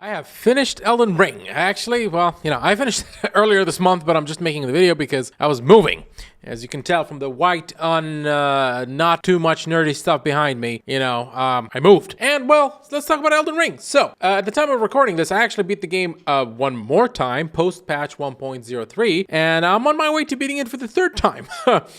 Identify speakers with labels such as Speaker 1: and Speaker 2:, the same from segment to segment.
Speaker 1: I have finished Elden Ring. Actually, well, I finished it earlier this month, but I'm just making the video because I was moving. As you can tell from the white not too much nerdy stuff behind me, I moved. And, well, let's talk about Elden Ring. So, at the time of recording this, I actually beat the game one more time, post-patch 1.03, and I'm on my way to beating it for the third time.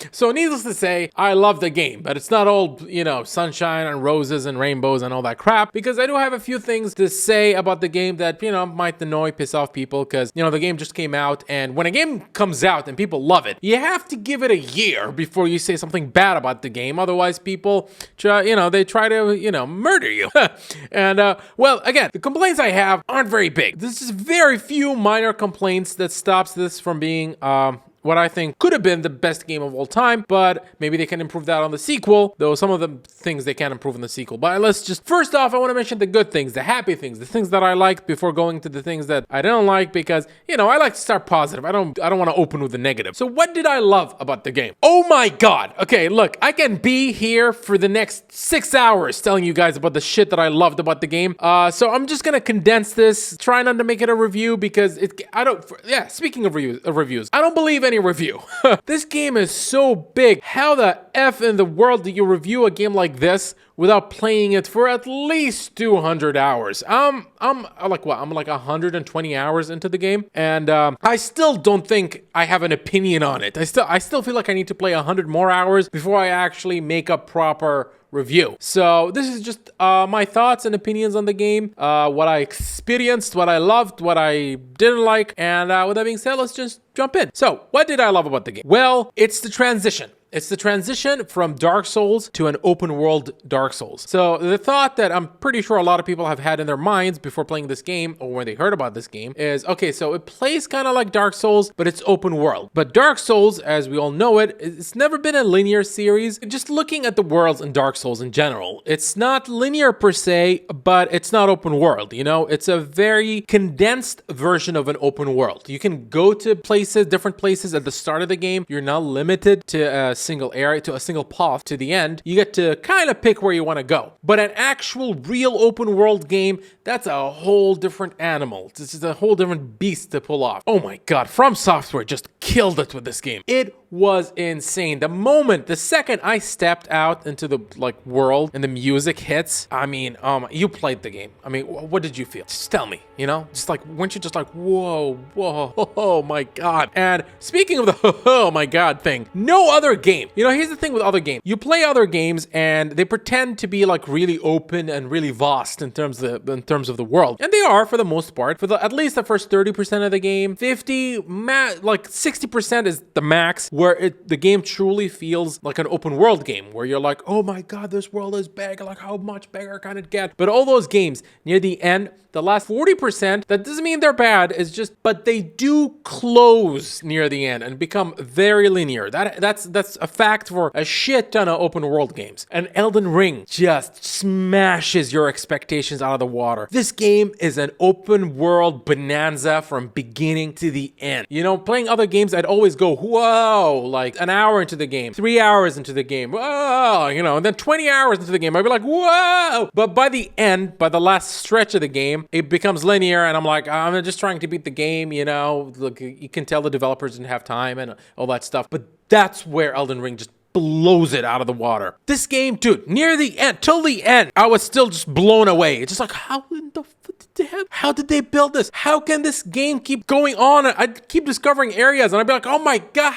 Speaker 1: So, needless to say, I love the game, but it's not all, sunshine and roses and rainbows and all that crap, because I do have a few things to say about the game that, might annoy, piss off people, because, the game just came out, and when a game comes out and people love it, you have to give it a year before you say something bad about the game. Otherwise, people try, they try to, murder you. And, well, again, the complaints I have aren't very big. This is very few minor complaints that stops this from being, what I think could have been the best game of all time, but maybe they can improve that on the sequel, though some of the things they can improve in the sequel. But let's just, first off, I want to mention the good things, the happy things, the things that I liked before going to the things that I didn't like, because, I like to start positive. I don't want to open with the negative. So what did I love about the game? Oh my God. Okay, look, I can be here for the next 6 hours telling you guys about the shit that I loved about the game. So I'm just going to condense this, try not to make it a review, because speaking of reviews, I don't believe any review. This game is so big. How the F in the world do you review a game like this without playing it for at least 200 hours? I'm like 120 hours into the game, and I still don't think I have an opinion on it. I still feel like I need to play 100 more hours before I actually make a proper review. So this is just my thoughts and opinions on the game, what I experienced, what I loved, what I didn't like, and with that being said, let's just jump in. So what did I love about the game? Well, it's the transition. It's the transition from Dark Souls to an open world Dark Souls. So the thought that I'm pretty sure a lot of people have had in their minds before playing this game, or when they heard about this game, is, okay, so it plays kind of like Dark Souls, but it's open world. But Dark Souls, as we all know it, it's never been a linear series. Just looking at the worlds in Dark Souls in general, it's not linear per se, but it's not open world, It's a very condensed version of an open world. You can go to different places at the start of the game. You're not limited to a single area, to a single path to the end. You get to kind of pick where you want to go. But an actual real open world game, that's a whole different animal. This is a whole different beast to pull off. Oh my God, From Software just killed it with this game. It was insane. The second I stepped out into the world and the music hits, you played the game. What did you feel? Just tell me, just weren't you just whoa, oh my God. And speaking of the oh my God thing, no other game. Here's the thing with other games. You play other games and they pretend to be really open and really vast in terms of the world. And they are, for the most part, for at least the first 30% of the game. 60% is the max, where the game truly feels like an open world game, where you're like, oh my God, this world is big. How much bigger can it get? But all those games near the end, the last 40%, that doesn't mean they're bad. It's just, but they do close near the end and become very linear. That's a fact for a shit ton of open world games. And Elden Ring just smashes your expectations out of the water. This game is an open world bonanza from beginning to the end. Playing other games, I'd always go, whoa, an hour into the game, 3 hours into the game, whoa, and then 20 hours into the game, I'd be like, whoa. But by the end, by the last stretch of the game, it becomes linear, and I'm like, I'm just trying to beat the game, Look, you can tell the developers didn't have time and all that stuff. But that's where Elden Ring just blows it out of the water. This game, dude, near the end, till the end, I was still just blown away. It's just how in the how did they build this? How can this game keep going on? I'd keep discovering areas and I'd be like, oh my God,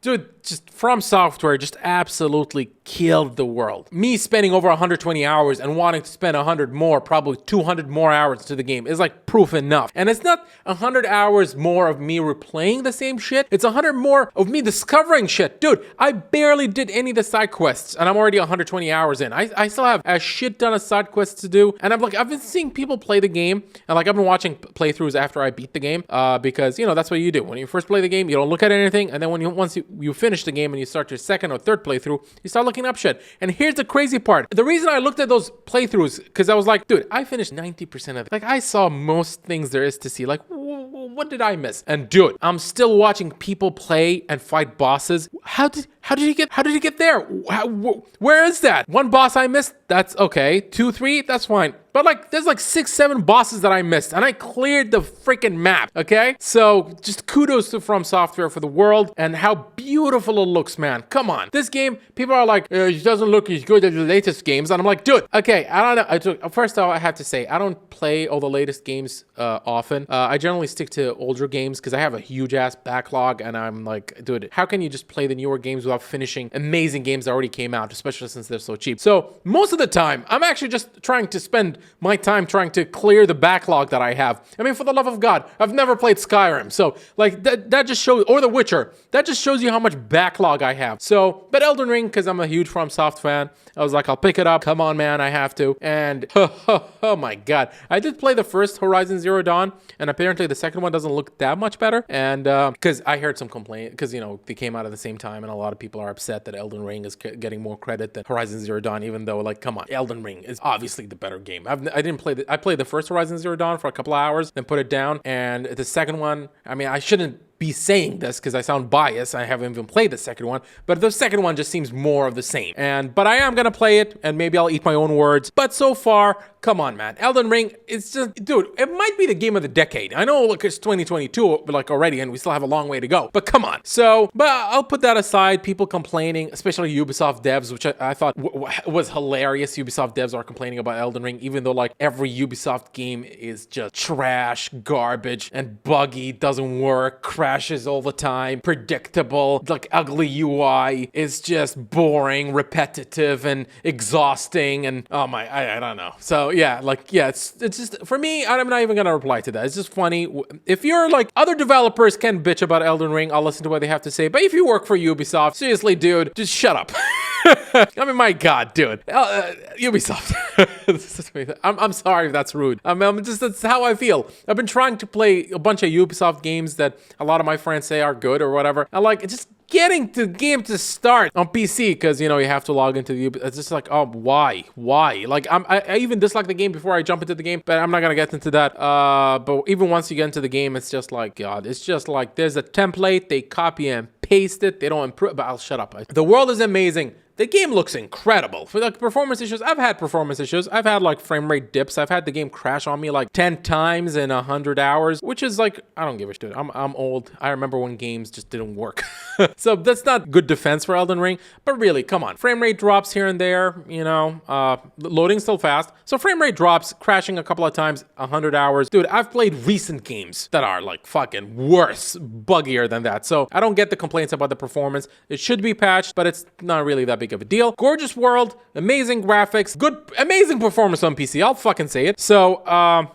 Speaker 1: dude, just From Software just absolutely killed the world. Me spending over 120 hours and wanting to spend 100 more, probably 200 more hours to the game is proof enough. And it's not 100 hours more of me replaying the same shit. It's 100 more of me discovering shit. Dude, I barely did any of the side quests and I'm already 120 hours in. I still have a shit ton of side quests to do. And I've been seeing people play the game, and I've been watching playthroughs after I beat the game, because that's what you do. When you first play the game, you don't look at anything, and then once you finish the game and you start your second or third playthrough, you start looking up shit. And here's the crazy part. The reason I looked at those playthroughs, because I was like, dude, I finished 90% of it. I saw most things there is to see. What did I miss? And dude, I'm still watching people play and fight bosses. How did How did he get there? Where is that? One boss I missed? That's okay. 2, 3? That's fine. But like, there's like 6, 7 bosses that I missed, and I cleared the freaking map, okay? So just kudos to From Software for the world and how beautiful it looks, man. Come on. This game, people are like, it doesn't look as good as the latest games. And I'm like, dude, okay, I don't know. First of all, I have to say, I don't play all the latest games often. I generally stick to older games because I have a huge ass backlog, and I'm like, dude, how can you just play the newer games without finishing amazing games that already came out, especially since they're so cheap? So most of the time, I'm actually just trying to spend my time trying to clear the backlog that I have. I mean, for the love of God, I've never played Skyrim. So like that just shows, or The Witcher, that just shows you how much backlog I have. So, but Elden Ring, because I'm a huge FromSoft fan, I was like, I'll pick it up. Come on, man, I have to. And oh my God, I did play the first Horizon Zero Dawn, and apparently the second one doesn't look that much better. And because I heard some complaint, because you know they came out at the same time, and a lot of people are upset that Elden Ring is getting more credit than Horizon Zero Dawn, even though, like, come on, Elden Ring is obviously the better game. I didn't play I played the first Horizon Zero Dawn for a couple of hours, then put it down, and the second one, I mean, I shouldn't be saying this because I sound biased. I haven't even played the second one, but the second one just seems more of the same. But I am gonna play it, and maybe I'll eat my own words. But so far, come on, man, Elden Ring, it's just, dude, it might be the game of the decade. I know, look, it's 2022 like already, and we still have a long way to go. But come on. So, but I'll put that aside. People complaining, especially Ubisoft devs, which I thought was hilarious. Ubisoft devs are complaining about Elden Ring, even though like every Ubisoft game is just trash, garbage, and buggy, doesn't work, crashes all the time, predictable, like ugly UI, is just boring, repetitive, and exhausting, and oh my, I don't know. So yeah, like, yeah, it's just, for me, I'm not even gonna reply to that. It's just funny. If you're like, other developers can bitch about Elden Ring, I'll listen to what they have to say, but if you work for Ubisoft, seriously, dude, just shut up. I mean, my God, dude. Ubisoft. I'm sorry if that's rude. That's how I feel. I've been trying to play a bunch of Ubisoft games that a lot of my friends say are good or whatever. I like, just getting the game to start on PC, because, you know, you have to log into the, it's just like, oh, why? Like, I even dislike the game before I jump into the game, but I'm not gonna get into that. But even once you get into the game, it's just like, God, it's just like, there's a template, they copy and paste it, they don't improve, but I'll shut up. The world is amazing. The game looks incredible. For like performance issues, I've had performance issues. I've had like frame rate dips. I've had the game crash on me like 10 times in 100 hours, which is like, I don't give a shit. I'm old. I remember when games just didn't work. So that's not good defense for Elden Ring, but really, come on. Frame rate drops here and there, you know, loading's still fast. So frame rate drops, crashing a couple of times, 100 hours. Dude, I've played recent games that are like fucking worse, buggier than that. So I don't get the complaints about the performance. It should be patched, but it's not really that big of a deal. Gorgeous world, amazing graphics, amazing performance on PC. I'll fucking say it. So,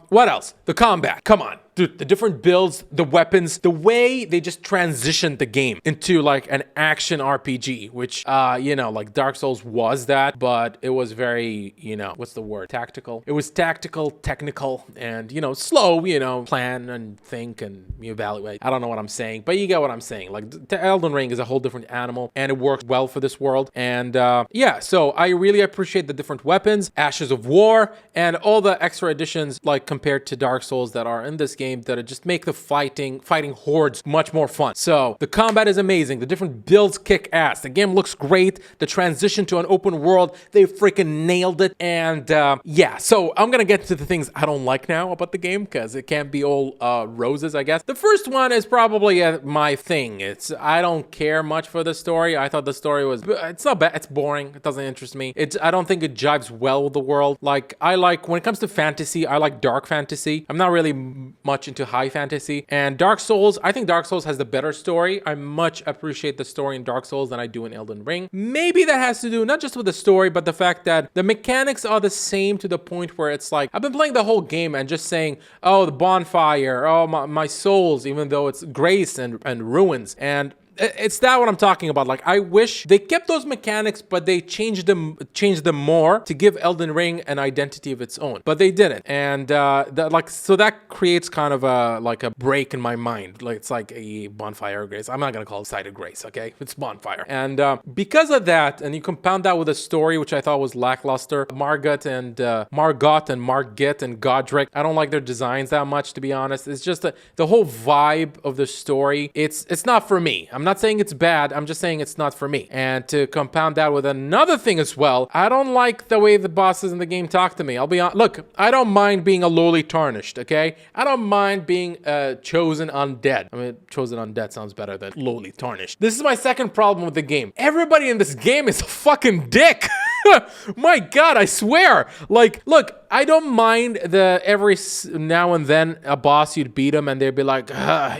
Speaker 1: what else? The combat. Come on. Dude, the different builds, the weapons, the way they just transitioned the game into like an action RPG, which, you know, like Dark Souls was that, but it was very, you know, what's the word? Tactical. It was tactical, technical, and, you know, slow, you know, plan and think and evaluate. I don't know what I'm saying, but you get what I'm saying. Like, the Elden Ring is a whole different animal, and it works well for this world. And, yeah, so I really appreciate the different weapons, Ashes of War, and all the extra additions, like, compared to Dark Souls that are in this game, that just make the fighting hordes much more fun. So the combat is amazing. The different builds kick ass. The game looks great. The transition to an open world, they freaking nailed it. And yeah, so I'm gonna get to the things I don't like now about the game, because it can't be all roses, I guess. The first one is probably my thing. I don't care much for the story. I thought the story was, it's not bad. It's boring. It doesn't interest me. I don't think it jives well with the world. Like, when it comes to fantasy, I like dark fantasy. I'm not really much into high fantasy. And Dark Souls, I think Dark Souls has the better story. I much appreciate the story in Dark Souls than I do in Elden Ring. Maybe that has to do not just with the story, but the fact that the mechanics are the same, to the point where it's like, I've been playing the whole game and just saying, oh, the bonfire, oh, my souls, even though it's grace and ruins. And it's that what I'm talking about. Like, I wish they kept those mechanics, but they changed them more to give Elden Ring an identity of its own. But they didn't, and so that creates kind of a break in my mind. Like, it's like a bonfire of grace. I'm not gonna call it site of grace, okay? It's bonfire, and because of that, and you compound that with a story which I thought was lackluster. Margot and Margit and Godric, I don't like their designs that much, to be honest. It's just the whole vibe of the story. It's not for me. I'm I'm not saying it's bad. I'm just saying it's not for me. And to compound that with another thing as well, I don't like the way the bosses in the game talk to me. I'll be honest. Look, I don't mind being a lowly tarnished, okay? I don't mind being chosen undead. I mean, chosen undead sounds better than lowly tarnished. This is my second problem with the game. Everybody in this game is a fucking dick. My God, I swear. Like, look, I don't mind every now and then a boss, you'd beat him and they'd be like,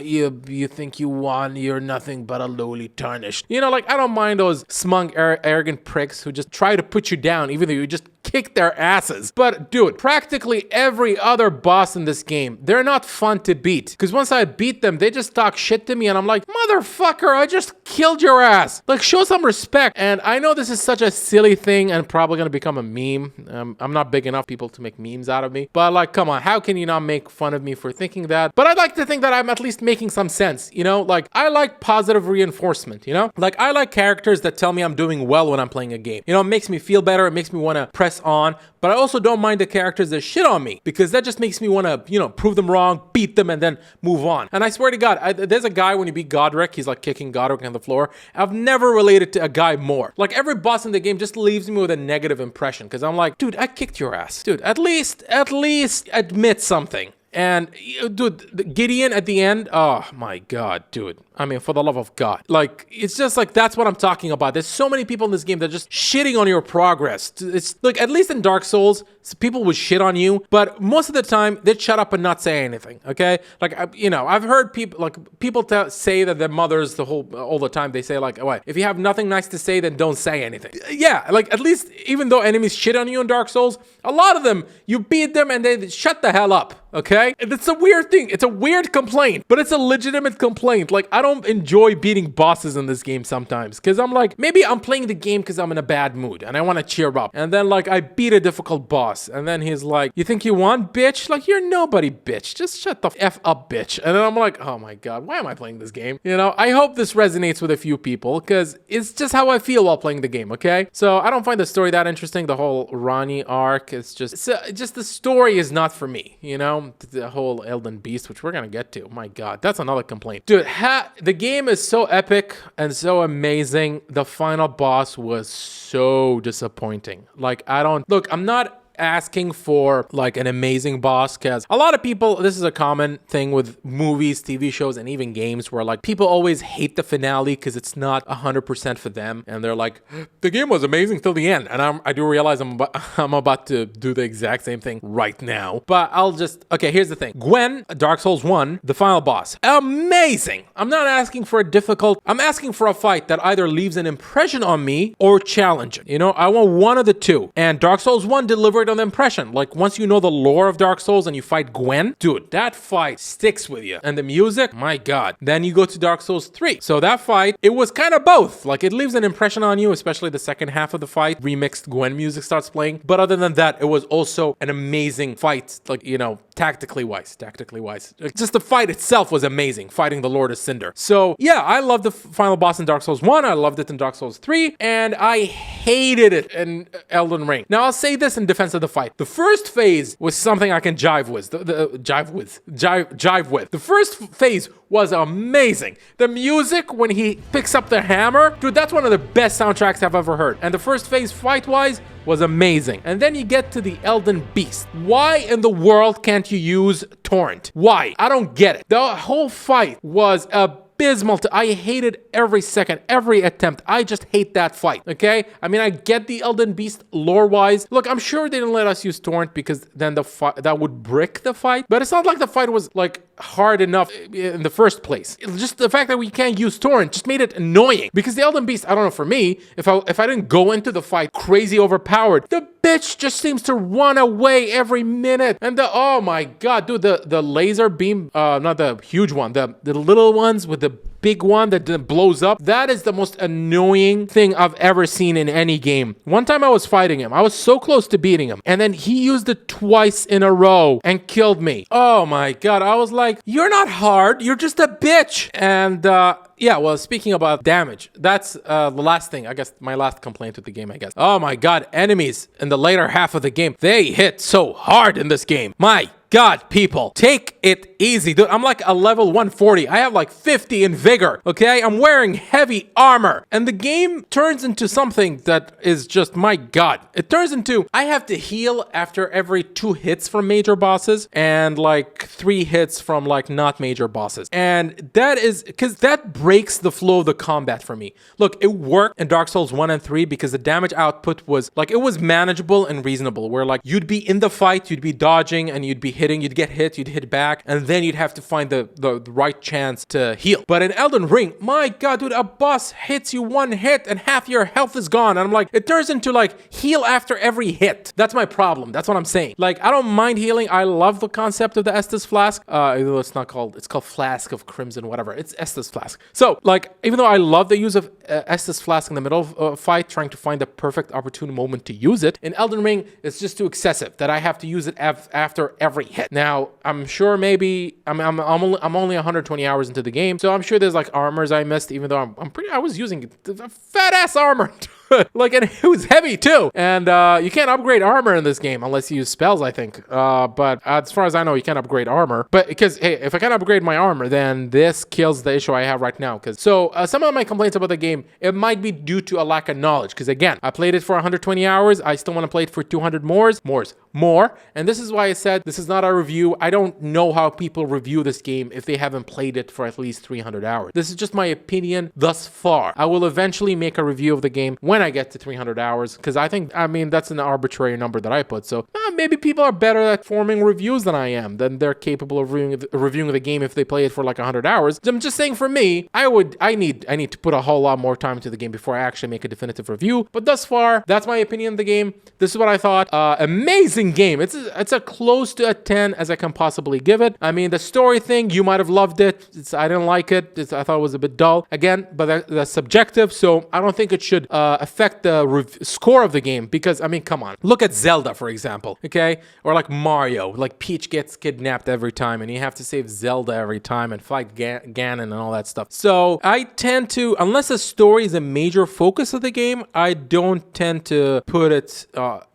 Speaker 1: you think you won, you're nothing but a lowly tarnished. You know, like, I don't mind those smug, arrogant pricks who just try to put you down, even though you just kick their asses. But dude, practically every other boss in this game, they're not fun to beat. Because once I beat them, they just talk shit to me and I'm like, motherfucker, I just killed your ass. Like, show some respect. And I know this is such a silly thing and probably gonna become a meme. I'm not big enough people to make memes out of me. But like, come on, how can you not make fun of me for thinking that? But I'd like to think that I'm at least making some sense, you know? Like, I like positive reinforcement, you know? Like, I like characters that tell me I'm doing well when I'm playing a game. You know, it makes me feel better. It makes me want to press on. But I also don't mind the characters that shit on me because that just makes me want to, you know, prove them wrong, beat them, and then move on. And I swear to God, there's a guy when you beat Godric, he's like kicking Godric on the floor. I've never related to a guy more. Like, every boss in the game just leaves me with a negative impression because I'm like, dude, I kicked your ass. Dude, at least admit something. And dude, Gideon at the end, oh my God, dude. I mean, for the love of God. Like, it's just like, that's what I'm talking about. There's so many people in this game that are just shitting on your progress. It's like, at least in Dark Souls, people would shit on you, but most of the time, they'd shut up and not say anything, okay? Like, you know, I've heard people say that their mothers all the time, they say like, what, if you have nothing nice to say, then don't say anything. Yeah, like, at least, even though enemies shit on you in Dark Souls, a lot of them, you beat them and they shut the hell up. Okay? It's a weird thing. It's a weird complaint, but it's a legitimate complaint. Like, I don't enjoy beating bosses in this game sometimes because I'm like, maybe I'm playing the game because I'm in a bad mood and I want to cheer up. And then, like, I beat a difficult boss and then he's like, you think you won, bitch? Like, you're nobody, bitch. Just shut the F up, bitch. And then I'm like, oh my God, why am I playing this game? You know, I hope this resonates with a few people because it's just how I feel while playing the game, okay? So I don't find the story that interesting. The whole Ronnie arc, it's just the story is not for me, you know? The whole Elden Beast, which we're gonna get to. My God, that's another complaint. Dude, the game is so epic and so amazing. The final boss was so disappointing. Like, I'm not asking for like an amazing boss because a lot of people, this is a common thing with movies, TV shows, and even games where like people always hate the finale because it's not 100% for them and they're like, the game was amazing till the end. And I do realize I'm about to do the exact same thing right now, but okay, here's the thing. Gwen, Dark Souls 1, the final boss, amazing. I'm not asking for I'm asking for a fight that either leaves an impression on me or challenging. You know, I want one of the two, and Dark Souls 1 delivered on the impression. Like, once you know the lore of Dark Souls and you fight Gwen, dude, that fight sticks with you. And the music, my God. Then you go to Dark Souls 3. So that fight, it was kind of both. Like, it leaves an impression on you, especially the second half of the fight. Remixed Gwen music starts playing. But other than that, it was also an amazing fight. Like, you know, tactically wise. Just the fight itself was amazing, fighting the Lord of Cinder. So yeah, I love the final boss in Dark Souls 1. I loved it in Dark Souls 3. And I hated it in Elden Ring. Now, I'll say this in defense of the fight. The first phase was something I can jive with. Jive with. The first phase was amazing. The music when he picks up the hammer, dude, that's one of the best soundtracks I've ever heard. And the first phase fight-wise was amazing. And then you get to the Elden Beast. Why in the world can't you use Torrent? Why? I don't get it. The whole fight was abysmal. I hated every second, every attempt. I just hate that fight, okay? I mean, I get the Elden Beast lore-wise. Look, I'm sure they didn't let us use Torrent because then that would brick the fight. But it's not like the fight was, like, hard enough in the first place. Just the fact that we can't use Torrent just made it annoying. Because the Elden Beast, I don't know, for me, if I didn't go into the fight crazy overpowered, the bitch just seems to run away every minute. And oh my God, dude, the laser beam, not the huge one, the little ones with the big one that blows up, that is the most annoying thing I've ever seen in any game. One time I was fighting him. I was so close to beating him. And then he used it twice in a row and killed me. Oh my God. I was like, you're not hard. You're just a bitch. And yeah, well, speaking about damage, that's the last thing, I guess, my last complaint with the game, I guess. Oh my God, enemies in the later half of the game, they hit so hard in this game. My God, people, take it easy. Dude, I'm like a level 140. I have like 50 in vigor, okay? I'm wearing heavy armor. And the game turns into something that is just, my God. It turns into, I have to heal after every 2 hits from major bosses and like 3 hits from like not major bosses. And that is, because that breaks the flow of the combat for me. Look, it worked in Dark Souls 1 and 3 because the damage output was like, it was manageable and reasonable, where like you'd be in the fight, you'd be dodging and you'd be hitting, you'd get hit, you'd hit back, and then you'd have to find the right chance to heal. But in Elden Ring, my God, dude, a boss hits you 1 hit and half your health is gone. And I'm like, it turns into like heal after every hit. That's my problem. That's what I'm saying. Like, I don't mind healing. I love the concept of the Estus Flask. Even though it's not called, it's called Flask of Crimson, whatever. It's Estus Flask. So like, even though I love the use of Estus Flask in the middle of a fight, trying to find the perfect opportune moment to use it, in Elden Ring, it's just too excessive that I have to use it after every hit. Now, I'm sure maybe I'm only 120 hours into the game, so I'm sure there's like armors I missed, even though I was using fat ass armor. Like, and it was heavy too. And you can't upgrade armor in this game unless you use spells, I think. But as far as I know, you can't upgrade armor. But because, hey, if I can't upgrade my armor, then this kills the issue I have right now. So some of my complaints about the game, it might be due to a lack of knowledge. Because again, I played it for 120 hours. I still want to play it for 200 more. And this is why I said this is not a review. I don't know how people review this game if they haven't played it for at least 300 hours. This is just my opinion thus far. I will eventually make a review of the game when I get to 300 hours, because I mean, that's an arbitrary number that I put. So maybe people are better at forming reviews than I am, then they're capable of reviewing the game if they play it for like 100 hours. I'm just saying, for me, I need to put a whole lot more time into the game before I actually make a definitive review. But thus far, that's my opinion of the game. This is what I thought. Amazing game. It's a close to a 10 as I can possibly give it. I mean, the story thing, you might have loved it. I didn't like it. I thought it was a bit dull. Again, but that's subjective, so I don't think it should affect the score of the game, because, I mean, come on. Look at Zelda, for example, okay? Or like Mario. Like, Peach gets kidnapped every time, and you have to save Zelda every time and fight Ganon and all that stuff. So I tend to, unless the story is a major focus of the game, I don't tend to put it,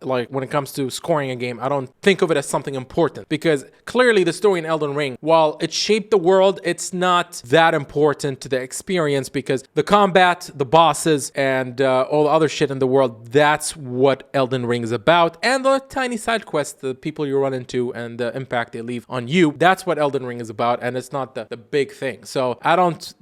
Speaker 1: like, when it comes to scoring a game, I don't think of it as something important, because clearly the story in Elden Ring, while it shaped the world, it's not that important to the experience, because the combat, the bosses, and all the other shit in the world, that's what Elden Ring is about. And the tiny side quests, the people you run into and the impact they leave on you, that's what Elden Ring is about, and it's not the big thing. So I don't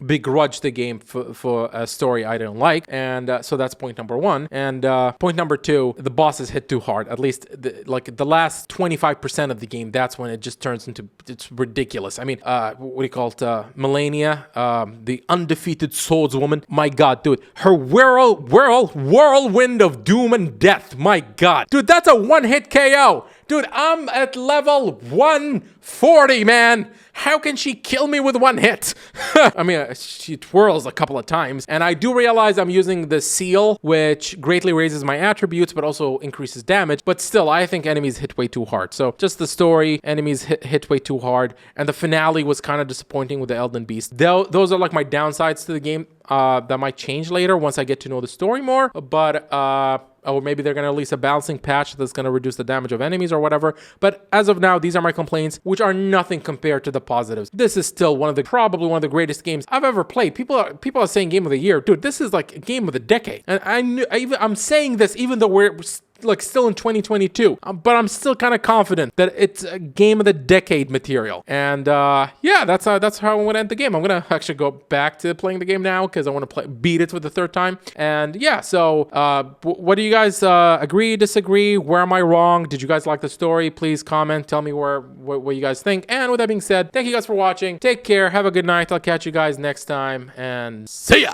Speaker 1: begrudge the game for a story I don't like, and so that's point number 1. And point number 2, the bosses hit too hard. At least the last 25% of the game, that's when it just turns into, it's ridiculous. I mean, what do you call it? Melania, the undefeated swordswoman. My God, dude, her whirlwind of doom and death. My God, dude, that's a 1-hit KO. Dude, I'm at level 140, man. How can she kill me with 1 hit? I mean, she twirls a couple of times. And I do realize I'm using the seal, which greatly raises my attributes, but also increases damage. But still, I think enemies hit way too hard. So just the story, enemies hit way too hard. And the finale was kind of disappointing with the Elden Beast. Those are like my downsides to the game. That might change later once I get to know the story more. But or maybe they're going to release a balancing patch that's going to reduce the damage of enemies or whatever. But as of now, these are my complaints, which are nothing compared to the positives. This is still probably one of the greatest games I've ever played. People are saying game of the year. Dude, this is like a game of the decade. And I'm saying this even though we're like still in 2022, but I'm still kind of confident that it's a game of the decade material. And yeah, that's how I'm gonna end the game. I'm gonna actually go back to playing the game now because I want to beat it for the 3rd time. And yeah, so what do you guys agree, disagree? Where am I wrong? Did you guys like the story? Please comment, tell me what you guys think. And with that being said, thank you guys for watching. Take care, have a good night. I'll catch you guys next time, and see ya.